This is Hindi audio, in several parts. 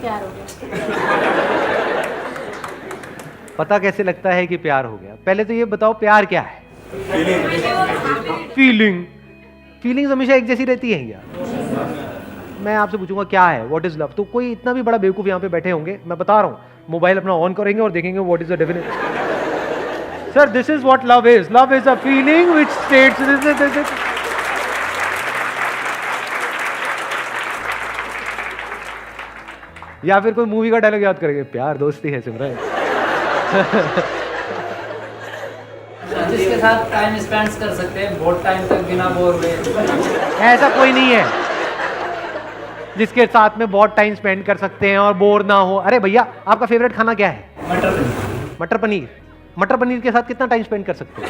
प्यार हो गया। पता कैसे लगता है कि प्यार हो गया? पहले तो ये बताओ प्यार क्या है? फीलिंग्स हमेशा एक जैसी रहती है यार। मैं आपसे पूछूंगा क्या है, व्हाट इज लव, तो कोई इतना भी बड़ा बेवकूफ यहाँ पे बैठे होंगे, मैं बता रहा हूँ, मोबाइल अपना ऑन करेंगे और देखेंगे what is the definition. Sir this is what love is a feeling which states. या फिर कोई मूवी का डायलॉग याद करेंगे, प्यार दोस्ती है सिमरन। जिसके साथ टाइम स्पेंड कर सकते हैं बहुत टाइम तक बिना बोर हुए। ऐसा कोई नहीं है जिसके साथ में बहुत टाइम स्पेंड कर सकते हैं और बोर ना हो। अरे भैया आपका फेवरेट खाना क्या है? मटर पनीर। मटर पनीर। मटर पनीर के साथ कितना टाइम स्पेंड कर सकते हैं?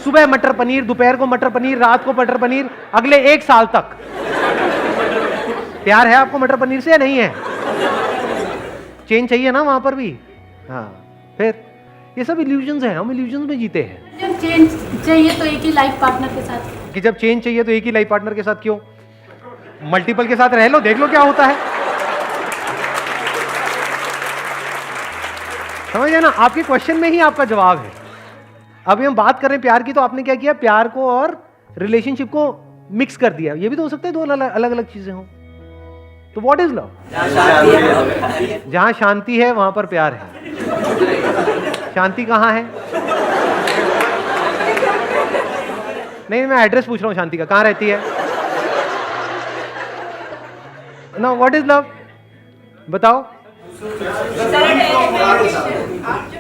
सुबह मटर पनीर, दोपहर को मटर पनीर, रात को मटर पनीर, अगले 1 साल तक। प्यार है आपको मटर पनीर से या नहीं है? चेंज चाहिए ना वहां पर भी। हाँ फिर ये सब इल्यूजन्स हैं, हम इल्यूजन्स में जीते हैं। जब चेंज चाहिए तो एक ही लाइफ पार्टनर के साथ। कि जब चेंज चाहिए तो एक ही लाइफ पार्टनर के साथ क्यों? मल्टीपल के साथ रह लो, देख लो क्या होता है। समझ गए ना? आपके क्वेश्चन में ही आपका जवाब है। अभी हम बात कर रहे हैं प्यार की, तो आपने क्या किया, प्यार को और रिलेशनशिप को मिक्स कर दिया। ये भी तो हो सकता है दो अलग अलग चीजें हों। तो व्हाट इज लव? जहां शांति है वहां पर प्यार है। शांति कहां है? नहीं, मैं एड्रेस पूछ रहा हूं शांति का, कहां रहती है ना? व्हाट इज लव बताओ?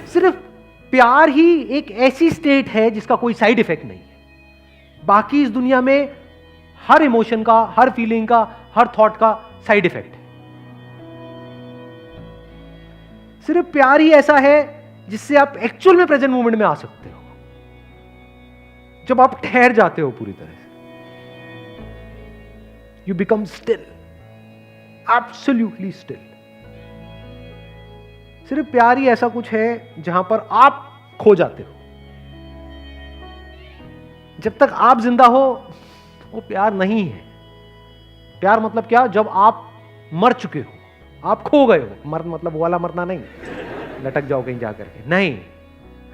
सिर्फ प्यार ही एक ऐसी स्टेट है जिसका कोई साइड इफेक्ट नहीं है। बाकी इस दुनिया में हर इमोशन का, हर फीलिंग का, हर थॉट का साइड इफेक्ट है। सिर्फ प्यार ही ऐसा है जिससे आप एक्चुअल में प्रेजेंट मोमेंट में आ सकते हो, जब आप ठहर जाते हो पूरी तरह से। You become still, absolutely still. सिर्फ प्यार ही ऐसा कुछ है जहां पर आप खो जाते हो। जब तक आप जिंदा हो वो प्यार नहीं है। प्यार मतलब क्या? जब आप मर चुके हो, आप खो गए हो। मर मतलब वो वाला मरना नहीं, लटक जाओ कहीं जाकर के, नहीं।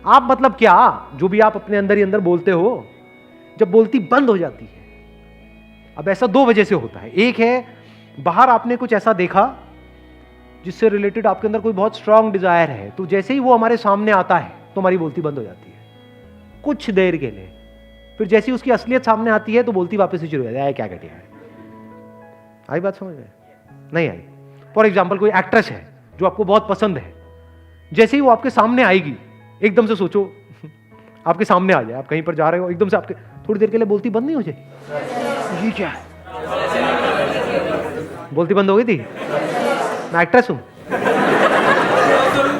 आप मतलब क्या? जो भी आप अपने अंदर ही अंदर बोलते हो, जब बोलती बंद हो जाती है। अब ऐसा 2 वजह से होता है। एक है बाहर आपने कुछ ऐसा देखा जिससे रिलेटेड आपके अंदर कोई बहुत स्ट्रांग डिजायर है, तो जैसे ही वो हमारे सामने आता है तो हमारी बोलती बंद हो जाती है कुछ देर के लिए। फिर जैसी उसकी असलियत सामने आती है तो बोलती वापस से शुरू हो जाती है। क्या कहती है? आई बात समझ में? नहीं आई? फॉर एग्जाम्पल कोई एक्ट्रेस है जो आपको बहुत पसंद है, जैसे ही वो आपके सामने आएगी, एकदम से सोचो आपके सामने आ जाए, आप कहीं पर जा रहे हो, एकदम से आपके थोड़ी देर के लिए बोलती बंद नहीं हो जाएगी? ये क्या है? बोलती बंद हो गई थी? मैं एक्ट्रेस हूं,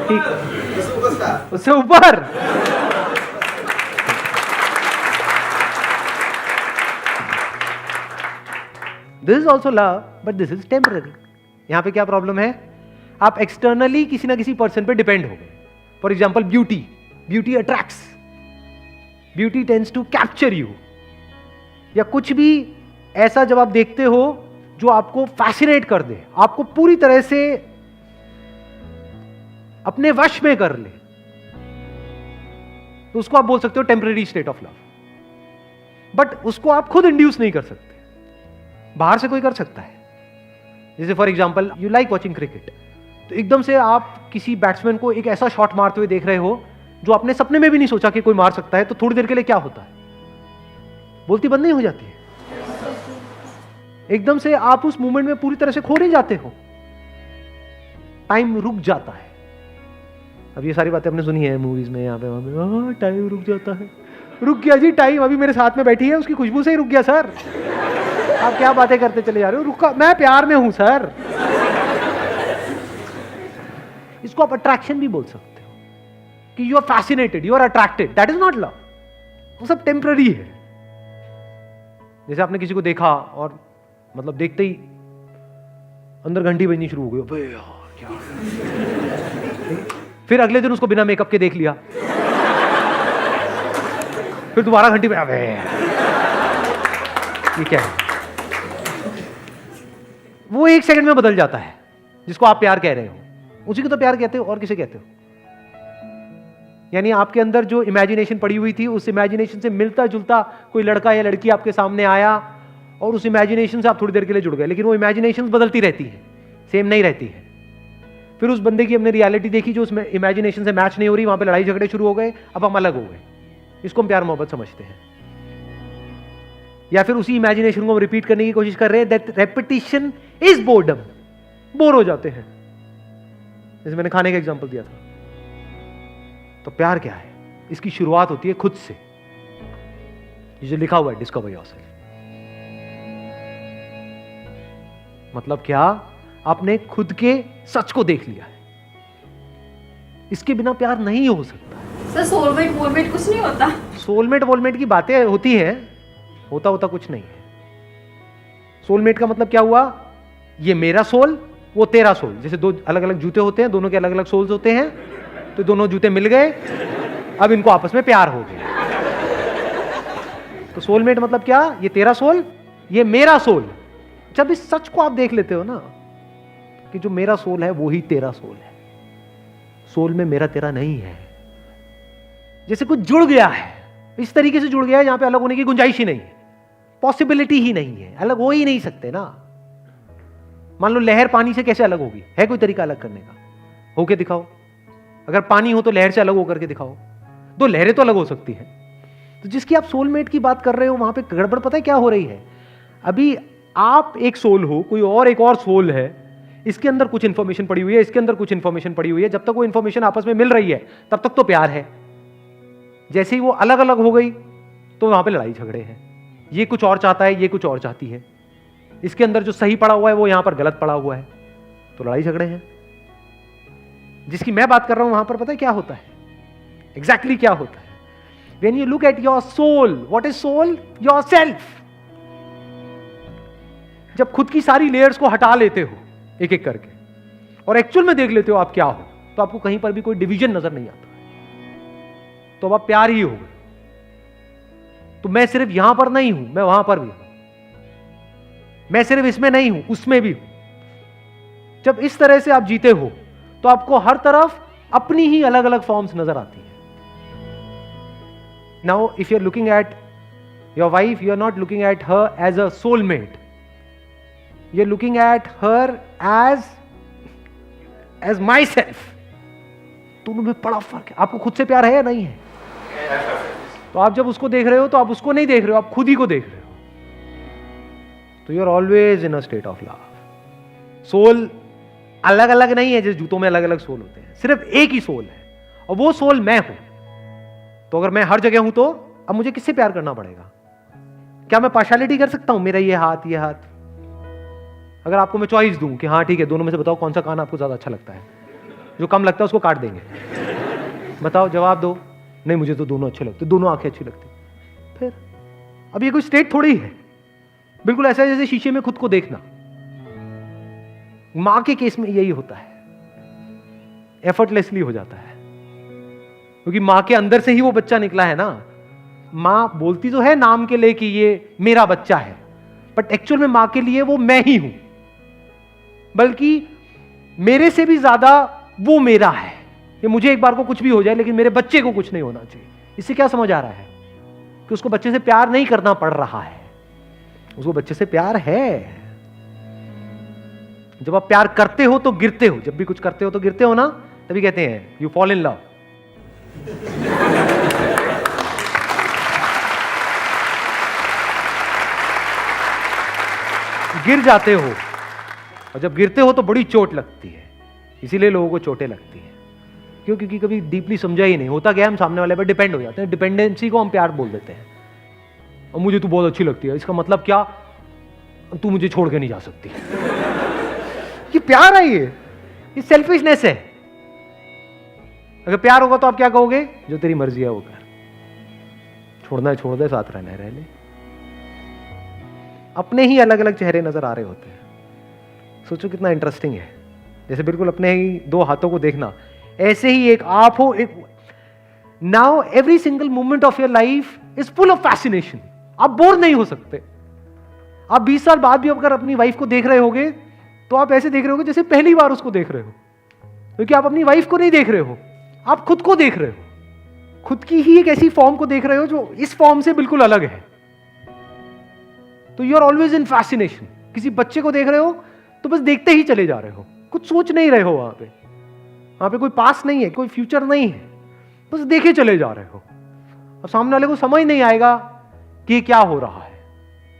ठीक, उससे ऊपर। This is also love but this is temporary. यहां पे क्या प्रॉब्लम है? आप एक्सटर्नली किसी ना किसी पर्सन पे डिपेंड हो गए। For example beauty attracts, beauty tends to capture you. या कुछ भी ऐसा जब आप देखते हो जो आपको फैसिनेट कर दे, आपको पूरी तरह से अपने वश में कर ले, तो उसको आप बोल सकते हो temporary state of love. But उसको आप खुद इंड्यूस नहीं कर सकते, बाहर से कोई कर सकता है। जैसे for example you like watching cricket, तो एकदम से आप किसी बैट्समैन को एक ऐसा शॉट मारते हुए देख रहे हो जो आपने सपने में भी नहीं सोचा कि कोई मार सकता है, तो थोड़ी देर के लिए क्या होता है? बोलती बंद नहीं हो जाती है? एकदम से आप उस मूवमेंट में पूरी तरह से खो नहीं जाते हो, टाइम रुक जाता है। अब ये सारी बातें हमने सुनी है मूवीज में, यहाँ पे वहां पे, टाइम रुक जाता है। रुक गया जी टाइम, अभी मेरे साथ में बैठी है, उसकी खुशबू से ही रुक गया सर। आप क्या बातें करते चले जा रहे हो? रुका, मैं प्यार में हूं सर। इसको आप अट्रैक्शन भी बोल सकते हो कि you are fascinated, you are attracted, that is not love. वो सब टेम्पररी है। जैसे आपने किसी को देखा और मतलब देखते ही अंदर घंटी बजनी शुरू हो गई, अबे यार क्या। फिर अगले दिन उसको बिना मेकअप के देख लिया, फिर दोबारा घंटी बजा, अबे ये क्या है? वो 1 सेकंड में बदल जाता है। जिसको आप प्यार कह रहे हो, उसी को तो प्यार कहते हो, और किसे कहते हो? यानी आपके अंदर जो इमेजिनेशन पड़ी हुई थी, उस इमेजिनेशन से मिलता जुलता कोई लड़का या लड़की आपके सामने आया और उस इमेजिनेशन से आप थोड़ी देर के लिए जुड़ गए, लेकिन वो इमेजिनेशन बदलती रहती है, सेम नहीं रहती है। फिर उस बंदे की हमने रियलिटी देखी जो उसमें इमेजिनेशन से मैच नहीं हो रही, वहां पे लड़ाई झगड़े शुरू हो गए, अब हम अलग हो गए। इसको हम प्यार मोहब्बत समझते हैं। या फिर उसी इमेजिनेशन को हम रिपीट करने की कोशिश कर रहे हैं, that repetition is boredom, bore हो जाते हैं। जैसे मैंने खाने का एग्जांपल दिया था। तो प्यार क्या है? इसकी शुरुआत होती है खुद से। ये जो लिखा हुआ है डिस्कवर योरसेल्फ, मतलब क्या? आपने खुद के सच को देख लिया है। इसके बिना प्यार नहीं हो सकता। सर सोलमेट वोलमेट कुछ नहीं होता? सोलमेट वोलमेट की बातें होती हैं, होता कुछ नहीं है। सोलमेट का मतलब क्या हुआ? ये मेरा सोल, वो तेरा सोल। जैसे दो अलग अलग जूते होते हैं, दोनों के अलग अलग सोल्स होते हैं, तो दोनों जूते मिल गए, अब इनको आपस में प्यार हो गया। तो सोलमेट मतलब क्या? ये तेरा सोल, ये मेरा सोल। जब इस सच को आप देख लेते हो ना कि जो मेरा सोल है वो ही तेरा सोल है, सोल में मेरा तेरा नहीं है। जैसे कुछ जुड़ गया है, इस तरीके से जुड़ गया है जहां पे अलग होने की गुंजाइश ही नहीं है, पॉसिबिलिटी ही नहीं है, अलग हो ही नहीं सकते ना। मान लो लहर पानी से कैसे अलग होगी? है कोई तरीका अलग करने का? होके दिखाओ। अगर पानी हो तो लहर से अलग होकर के दिखाओ। दो लहरें तो अलग हो सकती हैं। तो जिसकी आप सोलमेट की बात कर रहे हो, वहां पे गड़बड़ पता है क्या हो रही है? अभी आप एक सोल हो, कोई और एक और सोल है, इसके अंदर कुछ इंफॉर्मेशन पड़ी हुई है, इसके अंदर कुछ इंफॉर्मेशन पड़ी हुई है। जब तक वो इंफॉर्मेशन आपस में मिल रही है तब तक तो प्यार है। जैसे ही वो अलग अलग हो गई तो वहां पे लड़ाई झगड़े हैं। ये कुछ और चाहता है, ये कुछ और चाहती है। इसके अंदर जो सही पड़ा हुआ है वो यहां पर गलत पड़ा हुआ है, तो लड़ाई झगड़े हैं। जिसकी मैं बात कर रहा हूं वहां पर पता है क्या होता है? एग्जैक्टली क्या होता है? When you look at your soul, what is soul? Yourself. जब खुद की सारी लेयर्स को हटा लेते हो एक एक करके और एक्चुअल में देख लेते हो आप क्या हो, तो आपको कहीं पर भी कोई डिवीजन नजर नहीं आता, तो अब आप प्यार ही हो गए। तो मैं सिर्फ यहां पर नहीं हूं, मैं वहां पर भी हूं। मैं सिर्फ इसमें नहीं हूं, उसमें भी हूं। जब इस तरह से आप जीते हो तो आपको हर तरफ अपनी ही अलग अलग फॉर्म्स नजर आती है। Now, if you're looking at your wife, you're not looking at her as a soulmate. You're looking at her as myself. दोनों में बड़ा फर्क है। आपको खुद से प्यार है या नहीं है? तो आप जब उसको देख रहे हो तो आप उसको नहीं देख रहे हो, आप खुद ही को देख रहे हो। तो you're always in a state of love. Soul अलग अलग नहीं है, जैसे जूतों में अलग अलग सोल होते हैं, सिर्फ एक ही सोल है और वो सोल मैं हूं। तो अगर मैं हर जगह हूं तो अब मुझे किससे प्यार करना पड़ेगा? क्या मैं पार्शियलिटी कर सकता हूं? मेरा ये हाथ, ये हाथ। अगर आपको मैं चॉइस दूं कि हाँ ठीक है, दोनों में से बताओ कौन सा कान आपको ज्यादा अच्छा लगता है, जो कम लगता है उसको काट देंगे। बताओ, जवाब दो। नहीं, मुझे तो दोनों अच्छे लगते, दोनों आंखें अच्छी लगती। फिर अब ये कोई स्टेट थोड़ी है, बिल्कुल ऐसा है जैसे शीशे में खुद को देखना। मां के केस में यही होता है, एफर्टलेसली हो जाता है, क्योंकि मां के अंदर से ही वो बच्चा निकला है ना। मां बोलती तो है नाम के लिए कि ये मेरा बच्चा है, बट एक्चुअल में मां के लिए वो मैं ही हूं, बल्कि मेरे से भी ज्यादा वो मेरा है। कि मुझे एक बार को कुछ भी हो जाए लेकिन मेरे बच्चे को कुछ नहीं होना चाहिए। इससे क्या समझ आ रहा है? कि उसको बच्चे से प्यार नहीं करना पड़ रहा है, उसको बच्चे से प्यार है। जब आप प्यार करते हो तो गिरते हो, जब भी कुछ करते हो तो गिरते हो ना, तभी कहते हैं यू फॉल इन लव। गिर जाते हो, और जब गिरते हो तो बड़ी चोट लगती है। इसीलिए लोगों को चोटें लगती हैं, क्यों? क्योंकि कभी डीपली समझा ही नहीं होता। क्या हम सामने वाले पर डिपेंड हो जाते हैं, डिपेंडेंसी को हम प्यार बोल देते हैं। और मुझे तू बहुत अच्छी लगती है, इसका मतलब क्या? तू मुझे छोड़ के नहीं जा सकती। ये प्यार है? ये सेल्फिशनेस है। अगर प्यार होगा तो आप क्या कहोगे? जो तेरी मर्जी है वो कर, छोड़ना है छोड़ दे, साथ रहना है रह ले। अपने ही अलग अलग चेहरे नजर आ रहे होते हैं। सोचो कितना इंटरेस्टिंग है। जैसे बिल्कुल अपने ही दो हाथों को देखना, ऐसे ही एक आप हो, एक now every single moment of your life is full of fascination. आप बोर नहीं हो सकते। आप 20 साल बाद भी अगर अपनी वाइफ को देख रहे होगे तो आप ऐसे देख रहे हो जैसे पहली बार उसको देख रहे हो, क्योंकि आप अपनी वाइफ को नहीं देख रहे हो, आप खुद को देख रहे हो, खुद की ही एक ऐसी फॉर्म को देख रहे हो जो इस फॉर्म से बिल्कुल अलग है। तो you are always in fascination. किसी बच्चे को देख रहे हो तो बस देखते ही चले जा रहे हो, कुछ सोच नहीं रहे हो, वहां पे कोई पास नहीं है, कोई फ्यूचर नहीं है, बस देखे चले जा रहे हो। अब सामने वाले को समझ नहीं आएगा कि ये क्या हो रहा है,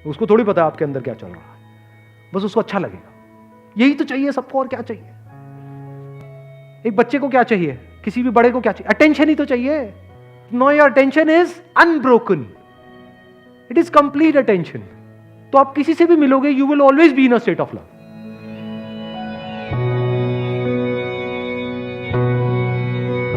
उसको थोड़ी पता है आपके अंदर क्या चल रहा है, बस उसको अच्छा लगेगा। यही तो चाहिए सबको, और क्या चाहिए? एक बच्चे को क्या चाहिए, किसी भी बड़े को क्या चाहिए? अटेंशन ही तो चाहिए। No, your attention is unbroken, it is complete attention. तो आप किसी से भी मिलोगे, you will always be in a state of love.